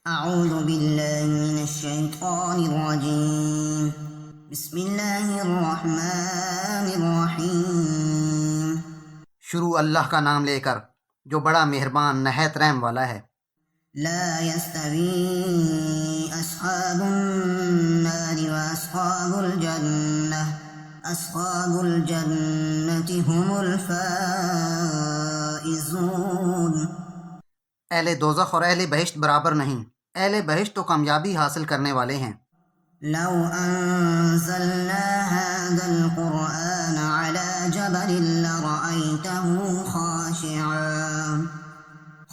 أعوذ بالله من الشيطان الرجيم. بسم الله الرحمن الرحيم. شروع اللہ کا نام لے کر جو بڑا مہربان نہایت رحم والا ہے۔ لا يستوي أصحاب النار وأصحاب الجنة. أصحاب الجنة هم الفائزون. اہل دوزخ اور اہل بہشت برابر نہیں، اہل بہشت تو کامیابی حاصل کرنے والے ہیں۔ لو أنزلنا هذا القرآن على جبل لرأيته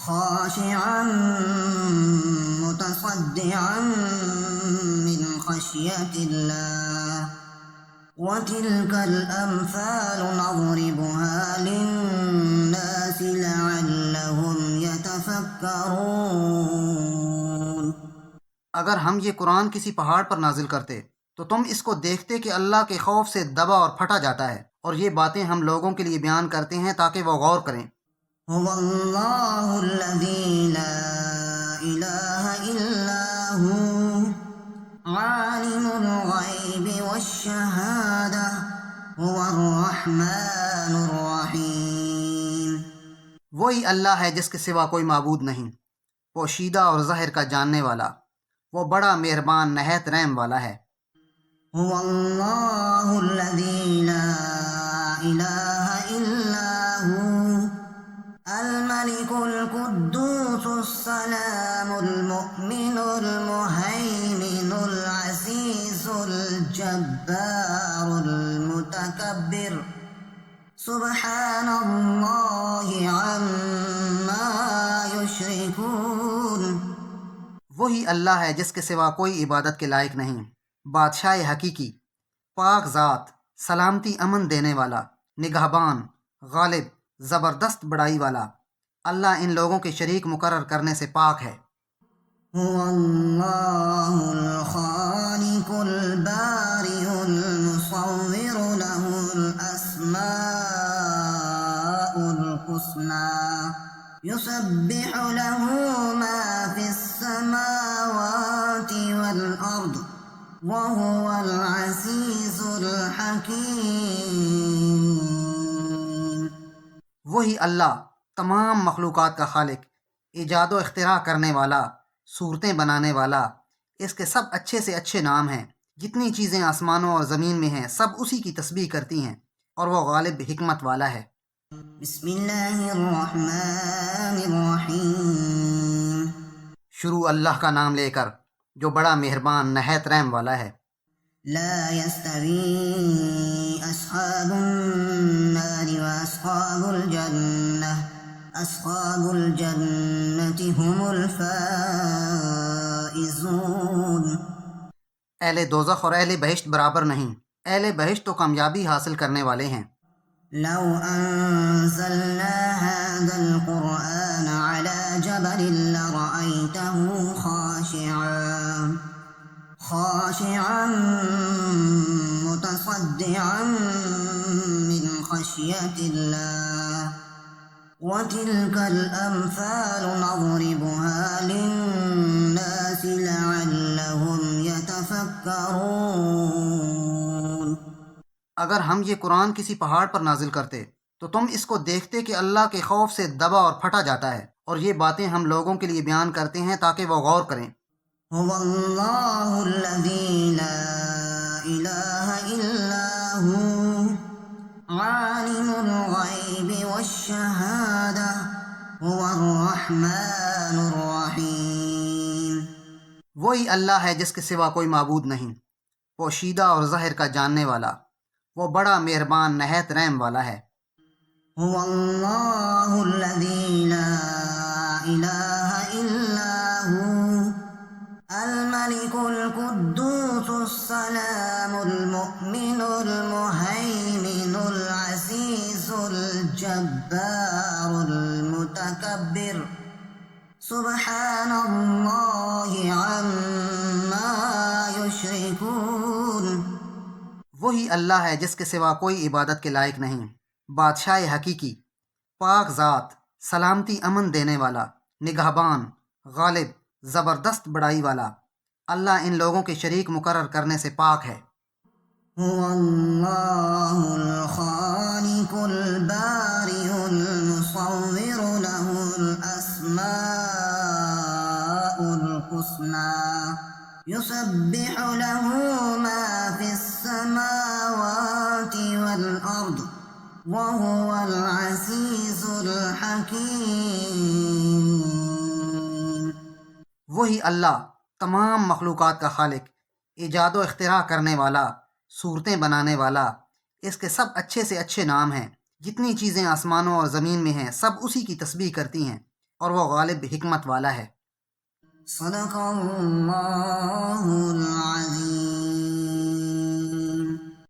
خاشعا متصدعا من خشية الله. وتلك الأمثال نضربها للناس لعلهم يتفكرون. اگر ہم یہ قرآن کسی پہاڑ پر نازل کرتے تو تم اس کو دیکھتے کہ اللہ کے خوف سے دبا اور پھٹا جاتا ہے، اور یہ باتیں ہم لوگوں کے لیے بیان کرتے ہیں تاکہ وہ غور کریں۔ هو الله الذي لا إله إلا هو عالم الغيب والشهادة هو الرحمن الرحيم. وہی اللہ ہے جس کے سوا کوئی معبود نہیں، پوشیدہ اور ظاہر کا جاننے والا، وہ بڑا مہربان نہایت رحم والا ہے۔ هو الله الذي لا إله إلا هو الملك القدوس السلام المؤمن المهيمن العزيز الجبار المتكبر سبحان الله عما يشركون. وہی اللہ ہے جس کے سوا کوئی عبادت کے لائق نہیں، بادشاہ حقیقی، پاک ذات، سلامتی امن دینے والا، نگہبان، غالب، زبردست بڑائی والا۔ اللہ ان لوگوں کے شریک مقرر کرنے سے پاک ہے۔ هو الله الخالق البارئ المصور له الأسماء الحسنى يسبح له ما في السماوات والأرض وهو العزيز الحكيم. وہی اللہ تمام مخلوقات کا خالق، ایجاد و اختراع کرنے والا، صورتیں بنانے والا، اس کے سب اچھے سے اچھے نام ہیں۔ جتنی چیزیں آسمانوں اور زمین میں ہیں سب اسی کی تسبیح کرتی ہیں، اور وہ غالب حکمت والا ہے۔ بسم اللہ الرحمن الرحیم. شروع اللہ کا نام لے کر جو بڑا مہربان نہایت رحم والا ہے۔ لا يستوي أصحاب النار وأصحاب الجنة. أصحاب الجنة هم الفائزون. اہل دوزخ اور اہل بہشت برابر نہیں، اہل بہشت تو کامیابی حاصل کرنے والے ہیں۔ لو أنزلنا هذا القرآن على جبل لرأيته خاشعا متصدعا من خشية الله. وتلك الأمثال نضربها للناس لعلهم يتفكرون. اگر ہم یہ قرآن کسی پہاڑ پر نازل کرتے تو تم اس کو دیکھتے کہ اللہ کے خوف سے دبا اور پھٹا جاتا ہے، اور یہ باتیں ہم لوگوں کے لیے بیان کرتے ہیں تاکہ وہ غور کریں۔ هو الله الذي لا إله إلا هو عالم الغيب والشهادة هو الرحمن الرحيم. وہی اللہ ہے جس کے سوا کوئی معبود نہیں، پوشیدہ اور ظاہر کا جاننے والا، وہ بڑا مہربان نہایت رحم والا ہے۔ هو الله الذي لا إله إلا هو الملك القدوس السلام المؤمن المهيمن العزيز الجبار المتكبر سبحان الله عما يشركون. وہی اللہ ہے جس کے سوا کوئی عبادت کے لائق نہیں، بادشاہ حقیقی، پاک ذات، سلامتی امن دینے والا، نگہبان، غالب، زبردست بڑائی والا۔ اللہ ان لوگوں کے شریک مقرر کرنے سے پاک ہے۔ هو الله الخالق البارئ المصور له الأسماء الحسنى يسبح له ما في السماوات والأرض وهو العزيز الحكيم۔ وہی اللہ تمام مخلوقات کا خالق، ایجاد و اختراع کرنے والا، صورتیں بنانے والا۔ اس کے سب اچھے سے اچھے نام ہیں۔ جتنی چیزیں آسمانوں اور زمین میں ہیں سب اسی کی تسبیح کرتی ہیں، اور وہ غالب حکمت والا ہے۔ صدق اللہ العظیم۔